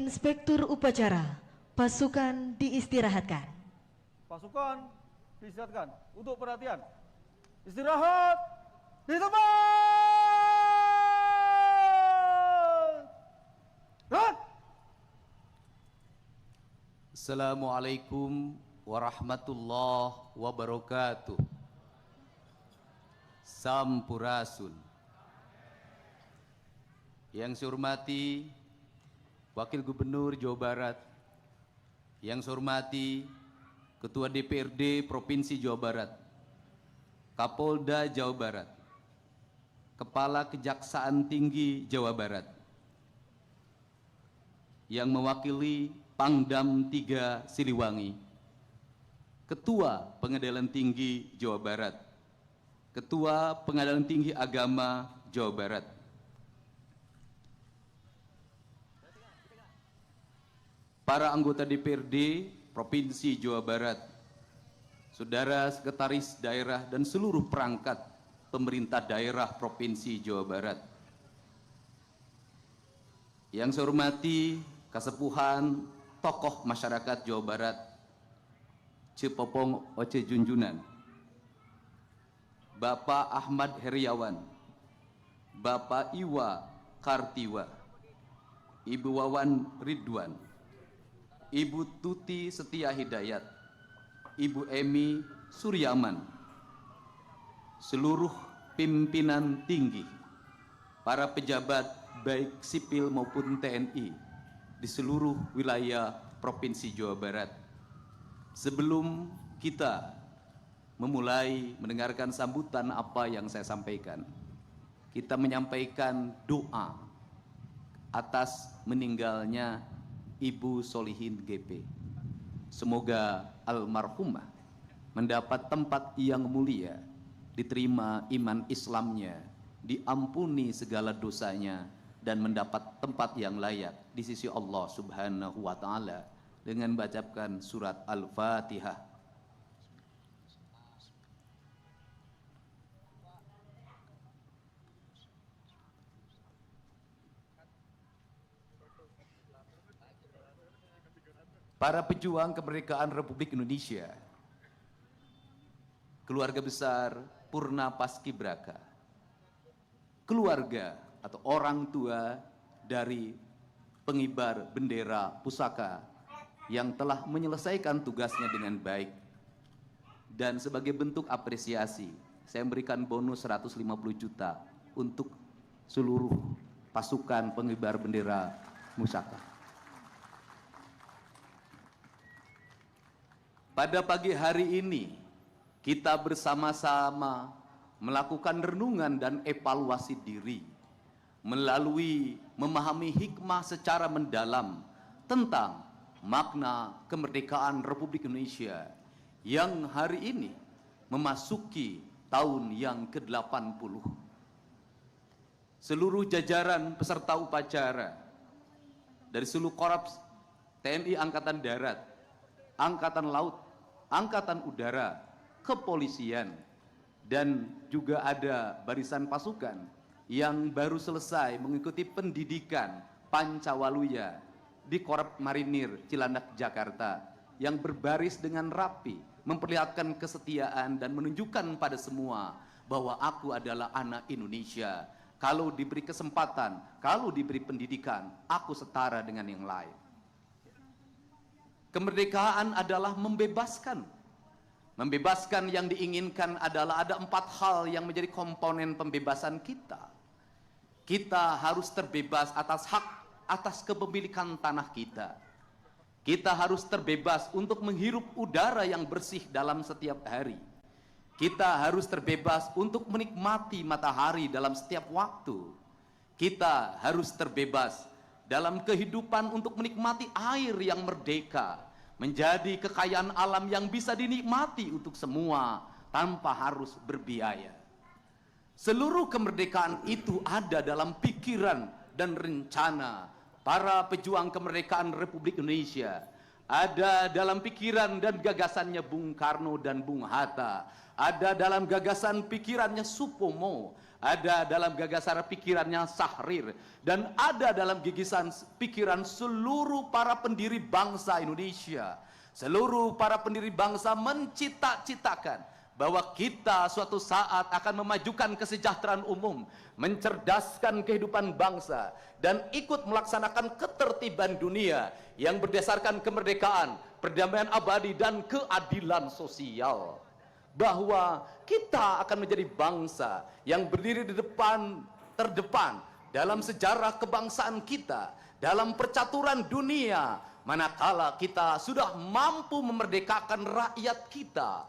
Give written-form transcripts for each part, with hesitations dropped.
Inspektur Upacara, pasukan diistirahatkan. Pasukan diistirahatkan. Untuk perhatian. Istirahat di tempat. Rat. Assalamualaikum warahmatullahi wabarakatuh. Sampurasun. Yang saya hormati Wakil Gubernur Jawa Barat, yang saya hormati Ketua DPRD Provinsi Jawa Barat, Kapolda Jawa Barat, Kepala Kejaksaan Tinggi Jawa Barat, yang mewakili Pangdam 3 Siliwangi, Ketua Pengadilan Tinggi Jawa Barat, Ketua Pengadilan Tinggi Agama Jawa Barat, para anggota DPRD Provinsi Jawa Barat, saudara sekretaris daerah dan seluruh perangkat pemerintah daerah Provinsi Jawa Barat. Yang saya hormati kasepuhan tokoh masyarakat Jawa Barat, Cepopong Oce Junjunan, Bapak Ahmad Heriawan, Bapak Iwa Kartiwa, Ibu Wawan Ridwan, Ibu Tuti Setia Hidayat, Ibu Emi Suryaman, seluruh pimpinan tinggi, para pejabat baik sipil maupun TNI di seluruh wilayah Provinsi Jawa Barat. Sebelum kita memulai mendengarkan sambutan apa yang saya sampaikan, kita menyampaikan doa atas meninggalnya Ibu Solihin GP. Semoga almarhumah mendapat tempat yang mulia, diterima iman Islamnya, diampuni segala dosanya, dan mendapat tempat yang layak di sisi Allah Subhanahu wa Ta'ala dengan bacakan surat Al-Fatihah. Para pejuang kemerdekaan Republik Indonesia, keluarga besar Purna Paskibraka, keluarga atau orang tua dari pengibar bendera pusaka yang telah menyelesaikan tugasnya dengan baik, dan sebagai bentuk apresiasi saya memberikan bonus 150 juta untuk seluruh pasukan pengibar bendera pusaka. Pada pagi hari ini kita bersama-sama melakukan renungan dan evaluasi diri melalui memahami hikmah secara mendalam tentang makna kemerdekaan Republik Indonesia yang hari ini memasuki tahun yang ke-80. Seluruh jajaran peserta upacara dari seluruh korps TNI Angkatan Darat, Angkatan Laut, Angkatan Udara, Kepolisian, dan juga ada barisan pasukan yang baru selesai mengikuti pendidikan Pancawaluya di Korps Marinir Cilandak, Jakarta, yang berbaris dengan rapi, memperlihatkan kesetiaan dan menunjukkan pada semua bahwa aku adalah anak Indonesia. Kalau diberi kesempatan, kalau diberi pendidikan, aku setara dengan yang lain. Kemerdekaan adalah membebaskan. Membebaskan yang diinginkan adalah ada 4 hal yang menjadi komponen pembebasan kita. Kita harus terbebas atas hak, atas kepemilikan tanah kita. Kita harus terbebas untuk menghirup udara yang bersih dalam setiap hari. Kita harus terbebas untuk menikmati matahari dalam setiap waktu. Kita harus terbebas dalam kehidupan untuk menikmati air yang merdeka, menjadi kekayaan alam yang bisa dinikmati untuk semua tanpa harus berbiaya. Seluruh kemerdekaan itu ada dalam pikiran dan rencana para pejuang kemerdekaan Republik Indonesia, ada dalam pikiran dan gagasannya Bung Karno dan Bung Hatta, ada dalam gagasan pikirannya Supomo, ada dalam gagasan pikirannya Syahrir, dan ada dalam gagasan pikiran seluruh para pendiri bangsa Indonesia. Seluruh para pendiri bangsa mencita-citakan bahwa kita suatu saat akan memajukan kesejahteraan umum, mencerdaskan kehidupan bangsa, dan ikut melaksanakan ketertiban dunia yang berdasarkan kemerdekaan, perdamaian abadi, dan keadilan sosial. Bahwa kita akan menjadi bangsa yang berdiri di depan, terdepan dalam sejarah kebangsaan kita, dalam percaturan dunia, manakala kita sudah mampu memerdekakan rakyat kita,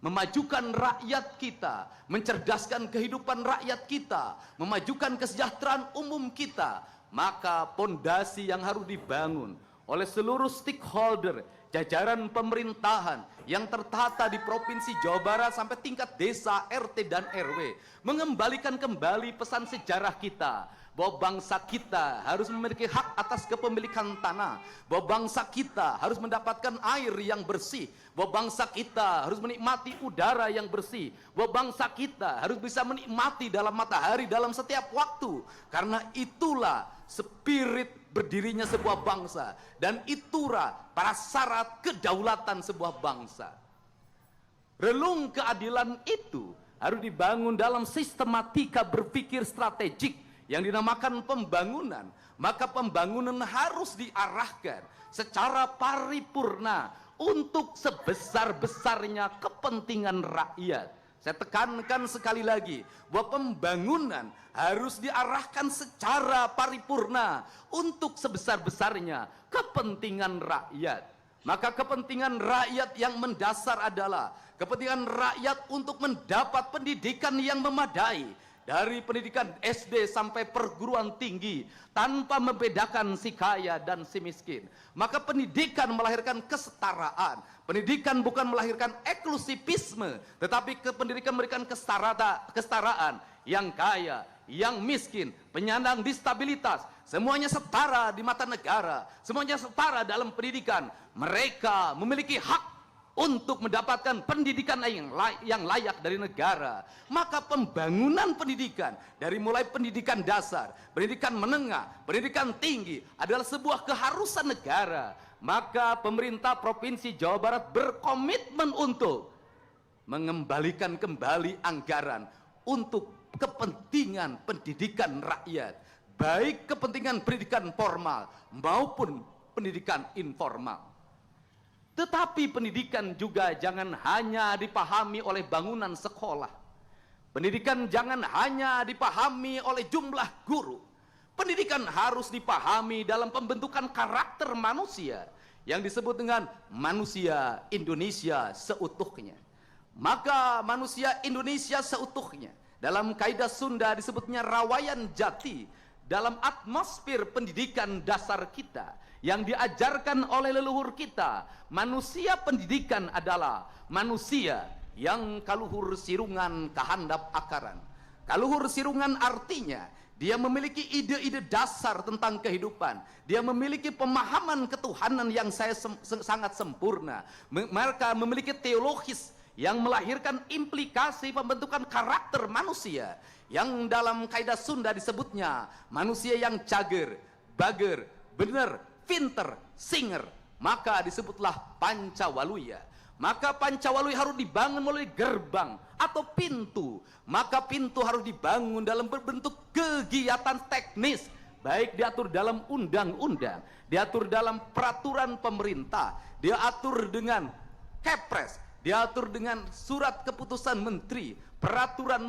memajukan rakyat kita, mencerdaskan kehidupan rakyat kita, memajukan kesejahteraan umum kita, maka pondasi yang harus dibangun oleh seluruh stakeholder, jajaran pemerintahan yang tertata di Provinsi Jawa Barat sampai tingkat desa, RT, dan RW, mengembalikan kembali pesan sejarah kita, bahwa bangsa kita harus memiliki hak atas kepemilikan tanah, bahwa bangsa kita harus mendapatkan air yang bersih, bahwa bangsa kita harus menikmati udara yang bersih, bahwa bangsa kita harus bisa menikmati dalam matahari dalam setiap waktu. Karena itulah spirit berdirinya sebuah bangsa, dan itulah prasyarat kedaulatan sebuah bangsa. Relung keadilan itu harus dibangun dalam sistematika berpikir strategik yang dinamakan pembangunan. Maka pembangunan harus diarahkan secara paripurna untuk sebesar-besarnya kepentingan rakyat. Saya tekankan sekali lagi bahwa pembangunan harus diarahkan secara paripurna untuk sebesar-besarnya kepentingan rakyat. Maka kepentingan rakyat yang mendasar adalah kepentingan rakyat untuk mendapat pendidikan yang memadai, dari pendidikan SD sampai perguruan tinggi, tanpa membedakan si kaya dan si miskin. Maka pendidikan melahirkan kesetaraan. Pendidikan bukan melahirkan eksklusivisme, tetapi pendidikan memberikan kesetaraan. Yang kaya, yang miskin, penyandang disabilitas, semuanya setara di mata negara, semuanya setara dalam pendidikan. Mereka memiliki hak untuk mendapatkan pendidikan yang layak dari negara. Maka pembangunan pendidikan, dari mulai pendidikan dasar, pendidikan menengah, pendidikan tinggi, adalah sebuah keharusan negara. Maka pemerintah Provinsi Jawa Barat berkomitmen untuk mengembalikan kembali anggaran untuk kepentingan pendidikan rakyat, baik kepentingan pendidikan formal maupun pendidikan informal. Tetapi pendidikan juga jangan hanya dipahami oleh bangunan sekolah. Pendidikan jangan hanya dipahami oleh jumlah guru. Pendidikan harus dipahami dalam pembentukan karakter manusia yang disebut dengan manusia Indonesia seutuhnya. Maka manusia Indonesia seutuhnya dalam kaidah Sunda disebutnya rawayan jati. Dalam atmosfer pendidikan dasar kita yang diajarkan oleh leluhur kita, manusia pendidikan adalah manusia yang kaluhur sirungan kahandap akaran. Kaluhur sirungan artinya dia memiliki ide-ide dasar tentang kehidupan. Dia memiliki pemahaman ketuhanan yang sangat sempurna. Mereka memiliki teologis yang melahirkan implikasi pembentukan karakter manusia, yang dalam kaidah Sunda disebutnya manusia yang cager, bager, bener, pinter, singer. Maka disebutlah Pancawaluya. Maka Pancawaluya harus dibangun melalui gerbang atau pintu. Maka pintu harus dibangun dalam berbentuk kegiatan teknis, baik diatur dalam undang-undang, diatur dalam peraturan pemerintah, diatur dengan Kepres, diatur dengan surat keputusan menteri, peraturan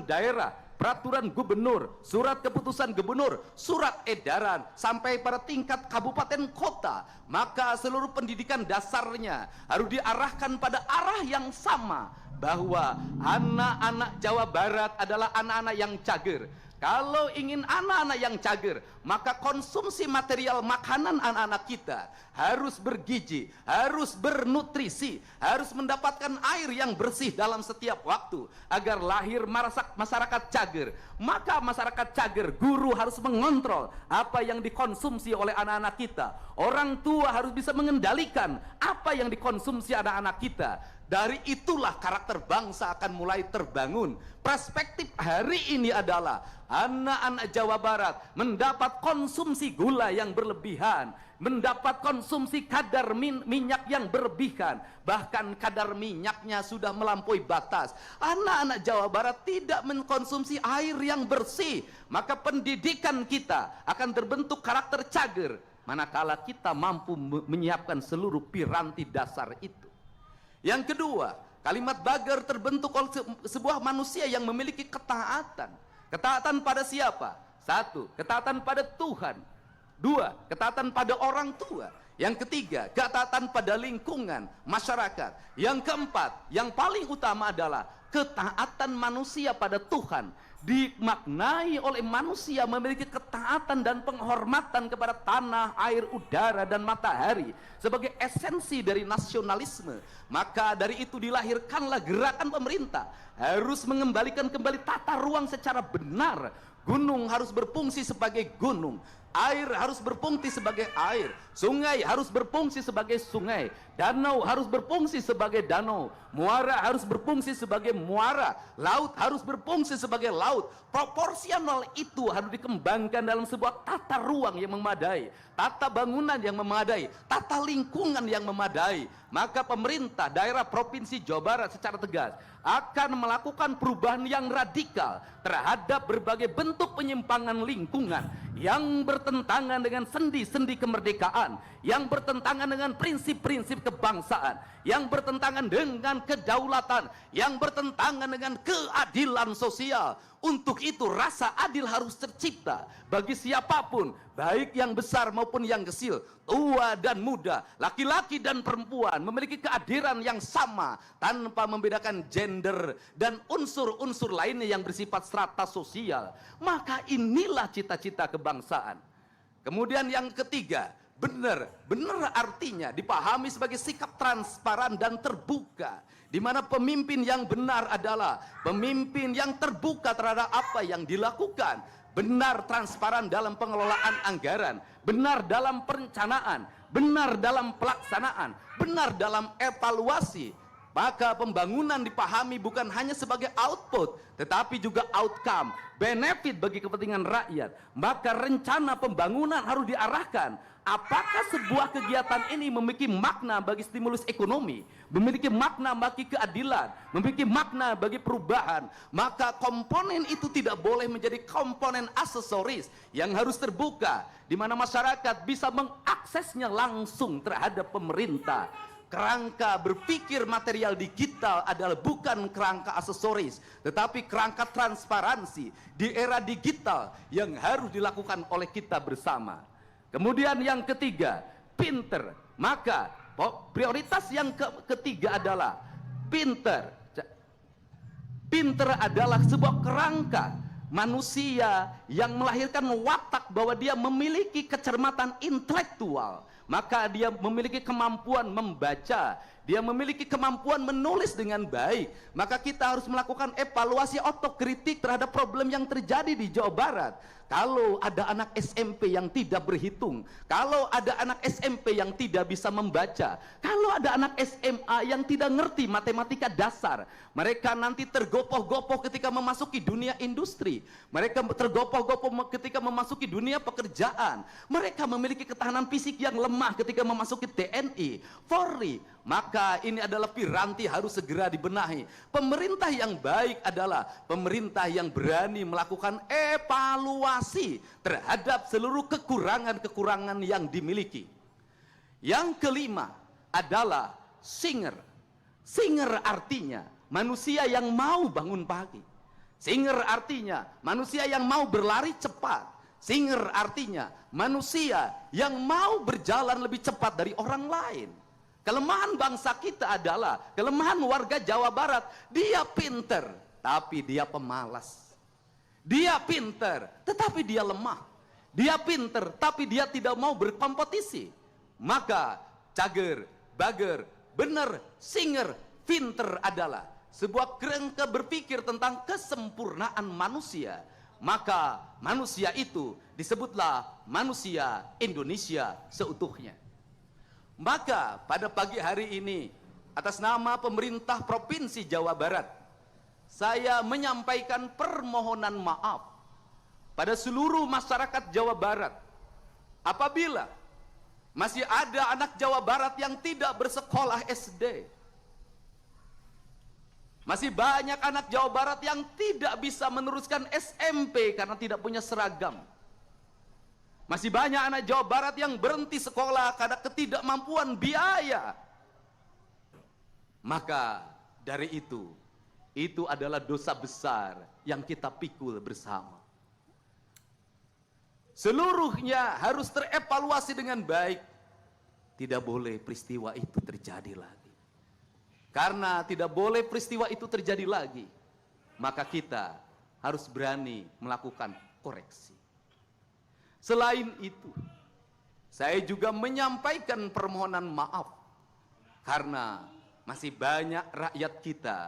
daerah, peraturan gubernur, surat keputusan gubernur, surat edaran, sampai pada tingkat kabupaten kota. Maka seluruh pendidikan dasarnya harus diarahkan pada arah yang sama, bahwa anak-anak Jawa Barat adalah anak-anak yang cager, Kalau ingin anak-anak yang cager, maka konsumsi material makanan anak-anak kita harus bergizi, harus bernutrisi, harus mendapatkan air yang bersih dalam setiap waktu agar lahir masyarakat cager. Maka masyarakat cager, guru harus mengontrol apa yang dikonsumsi oleh anak-anak kita. Orang tua harus bisa mengendalikan apa yang dikonsumsi anak-anak kita. Dari itulah karakter bangsa akan mulai terbangun. Perspektif hari ini adalah anak-anak Jawa Barat mendapat konsumsi gula yang berlebihan, mendapat konsumsi kadar minyak yang berlebihan, bahkan kadar minyaknya sudah melampaui batas. Anak-anak Jawa Barat tidak mengkonsumsi air yang bersih, maka pendidikan kita akan terbentuk karakter cager manakala kita mampu menyiapkan seluruh piranti dasar itu. Yang kedua, kalimat bager terbentuk oleh sebuah manusia yang memiliki ketaatan. Ketaatan pada siapa? Satu, ketaatan pada Tuhan. Dua, ketaatan pada orang tua. Yang ketiga, ketaatan pada lingkungan, masyarakat. Yang keempat, yang paling utama adalah ketaatan manusia pada Tuhan. Dimaknai oleh manusia memiliki ketaatan dan penghormatan kepada tanah, air, udara, dan matahari sebagai esensi dari nasionalisme. Maka dari itu dilahirkanlah gerakan pemerintah harus mengembalikan kembali tata ruang secara benar. Gunung harus berfungsi sebagai gunung, air harus berfungsi sebagai air, sungai harus berfungsi sebagai sungai, danau harus berfungsi sebagai danau, muara harus berfungsi sebagai muara, laut harus berfungsi sebagai laut. Proporsional itu harus dikembangkan dalam sebuah tata ruang yang memadai, tata bangunan yang memadai, tata lingkungan yang memadai. Maka pemerintah daerah Provinsi Jawa Barat secara tegas akan melakukan perubahan yang radikal terhadap berbagai bentuk penyimpangan lingkungan yang bertentangan dengan sendi-sendi kemerdekaan, yang bertentangan dengan prinsip-prinsip kebangsaan, yang bertentangan dengan kedaulatan, yang bertentangan dengan keadilan sosial. Untuk itu rasa adil harus tercipta bagi siapapun, baik yang besar maupun yang kecil, tua dan muda, laki-laki dan perempuan, memiliki kehadiran yang sama tanpa membedakan gender dan unsur-unsur lainnya yang bersifat strata sosial. Maka inilah cita-cita kebangsaan. Kemudian yang ketiga, benar artinya dipahami sebagai sikap transparan dan terbuka, di mana pemimpin yang benar adalah pemimpin yang terbuka terhadap apa yang dilakukan, benar transparan dalam pengelolaan anggaran, benar dalam perencanaan, benar dalam pelaksanaan, benar dalam evaluasi. Maka pembangunan dipahami bukan hanya sebagai output, tetapi juga outcome, benefit bagi kepentingan rakyat. Maka rencana pembangunan harus diarahkan. Apakah sebuah kegiatan ini memiliki makna bagi stimulus ekonomi, memiliki makna bagi keadilan, memiliki makna bagi perubahan? Maka komponen itu tidak boleh menjadi komponen aksesoris yang harus terbuka, di mana masyarakat bisa mengaksesnya langsung terhadap pemerintah. Kerangka berpikir material digital adalah bukan kerangka aksesoris, tetapi kerangka transparansi di era digital yang harus dilakukan oleh kita bersama. Kemudian yang ketiga, pinter. Maka prioritas yang ketiga adalah pinter. Pinter adalah sebuah kerangka manusia yang melahirkan watak bahwa dia memiliki kecermatan intelektual. Maka dia memiliki kemampuan membaca, dia memiliki kemampuan menulis dengan baik. Maka kita harus melakukan evaluasi otokritik terhadap problem yang terjadi di Jawa Barat. Kalau ada anak SMP yang tidak berhitung, kalau ada anak SMP yang tidak bisa membaca, kalau ada anak SMA yang tidak ngerti matematika dasar, mereka nanti tergopoh-gopoh ketika memasuki dunia industri, mereka tergopoh-gopoh ketika memasuki dunia pekerjaan, mereka memiliki ketahanan fisik yang lemah ketika memasuki TNI, Polri. Maka ini adalah piranti harus segera dibenahi. Pemerintah yang baik adalah pemerintah yang berani melakukan evaluasi terhadap seluruh kekurangan-kekurangan yang dimiliki. Yang kelima adalah singer. Singer artinya manusia yang mau bangun pagi. Singer artinya manusia yang mau berlari cepat. Singer artinya manusia yang mau berjalan lebih cepat dari orang lain. Kelemahan bangsa kita adalah, kelemahan warga Jawa Barat, dia pinter, tapi dia pemalas. Dia pinter, tetapi dia lemah. Dia pinter, tapi dia tidak mau berkompetisi. Maka cager, bager, bener, singer, pinter adalah sebuah kerangka berpikir tentang kesempurnaan manusia. Maka manusia itu disebutlah manusia Indonesia seutuhnya. Maka pada pagi hari ini, atas nama pemerintah Provinsi Jawa Barat, saya menyampaikan permohonan maaf pada seluruh masyarakat Jawa Barat apabila masih ada anak Jawa Barat yang tidak bersekolah SD. Masih banyak anak Jawa Barat yang tidak bisa meneruskan SMP karena tidak punya seragam. Masih banyak anak Jawa Barat yang berhenti sekolah karena ketidakmampuan biaya. Maka dari itu adalah dosa besar yang kita pikul bersama. Seluruhnya harus terevaluasi dengan baik. Tidak boleh peristiwa itu terjadi lagi. Karena tidak boleh peristiwa itu terjadi lagi, maka kita harus berani melakukan koreksi. Selain itu, saya juga menyampaikan permohonan maaf karena masih banyak rakyat kita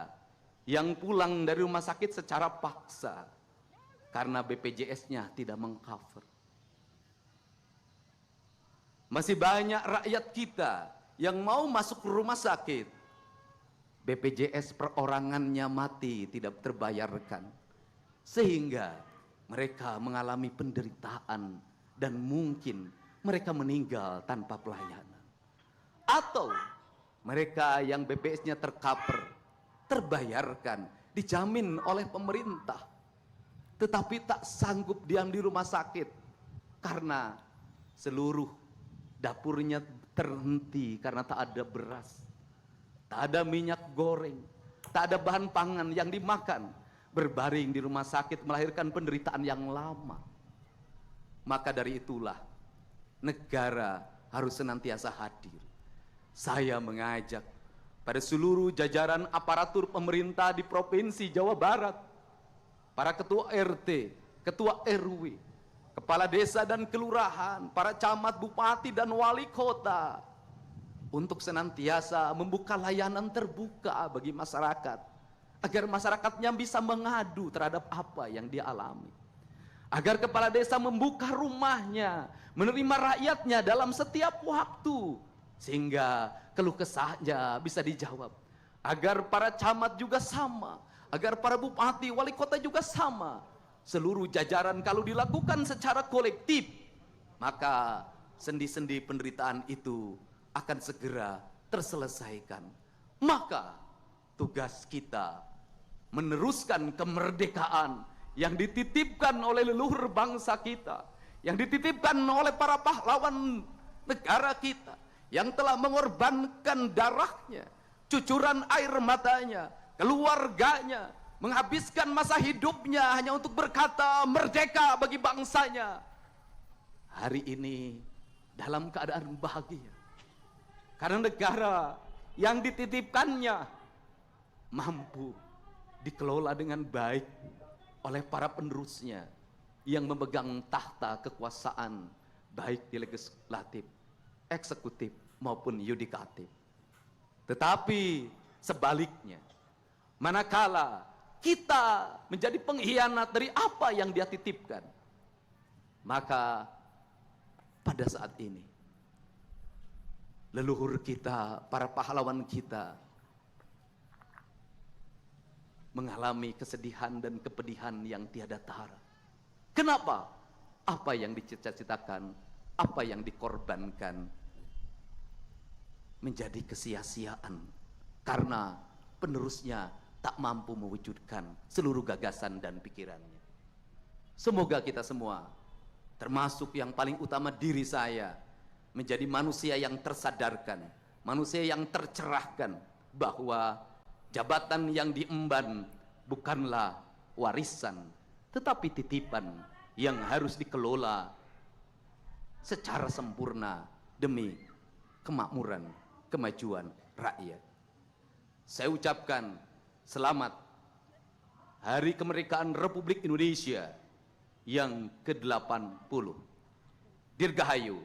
yang pulang dari rumah sakit secara paksa karena BPJS-nya tidak mengcover. Masih banyak rakyat kita yang mau masuk ke rumah sakit, BPJS perorangannya mati, tidak terbayarkan, sehingga mereka mengalami penderitaan dan mungkin mereka meninggal tanpa pelayanan. Atau mereka yang BPJS-nya tercover, terbayarkan, dijamin oleh pemerintah, tetapi tak sanggup diam di rumah sakit karena seluruh dapurnya terhenti karena tak ada beras, tak ada minyak goreng, tak ada bahan pangan yang dimakan, berbaring di rumah sakit melahirkan penderitaan yang lama. Maka dari itulah negara harus senantiasa hadir. Saya mengajak pada seluruh jajaran aparatur pemerintah di Provinsi Jawa Barat, para ketua RT, ketua RW, kepala desa dan kelurahan, para camat, bupati dan wali kota, untuk senantiasa membuka layanan terbuka bagi masyarakat, agar masyarakatnya bisa mengadu terhadap apa yang dia alami. Agar kepala desa membuka rumahnya, menerima rakyatnya dalam setiap waktu, sehingga keluh kesahnya bisa dijawab. Agar para camat juga sama, agar para bupati, wali kota juga sama. Seluruh jajaran kalau dilakukan secara kolektif, maka sendi-sendi penderitaan itu akan segera terselesaikan. Maka tugas kita meneruskan kemerdekaan yang dititipkan oleh leluhur bangsa kita, yang dititipkan oleh para pahlawan negara kita, yang telah mengorbankan darahnya, cucuran air matanya, keluarganya, menghabiskan masa hidupnya hanya untuk berkata merdeka bagi bangsanya. Hari ini dalam keadaan bahagia karena negara yang dititipkannya mampu dikelola dengan baik oleh para penerusnya yang memegang tahta kekuasaan baik di legislatif, eksekutif maupun yudikatif. Tetapi sebaliknya, manakala kita menjadi pengkhianat dari apa yang dia titipkan, maka pada saat ini leluhur kita, para pahlawan kita mengalami kesedihan dan kepedihan yang tiada tara. Kenapa? Apa yang dicita-citakan, apa yang dikorbankan menjadi kesia-siaan karena penerusnya tak mampu mewujudkan seluruh gagasan dan pikirannya. Semoga kita semua, termasuk yang paling utama diri saya, menjadi manusia yang tersadarkan, manusia yang tercerahkan bahwa jabatan yang diemban bukanlah warisan, tetapi titipan yang harus dikelola secara sempurna demi kemakmuran, kemajuan rakyat. Saya ucapkan selamat Hari Kemerdekaan Republik Indonesia yang ke-80. Dirgahayu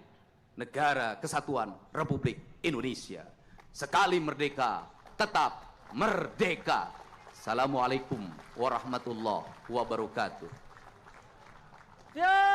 Negara Kesatuan Republik Indonesia. Sekali merdeka, tetap merdeka. Assalamualaikum warahmatullahi wabarakatuh. Siap!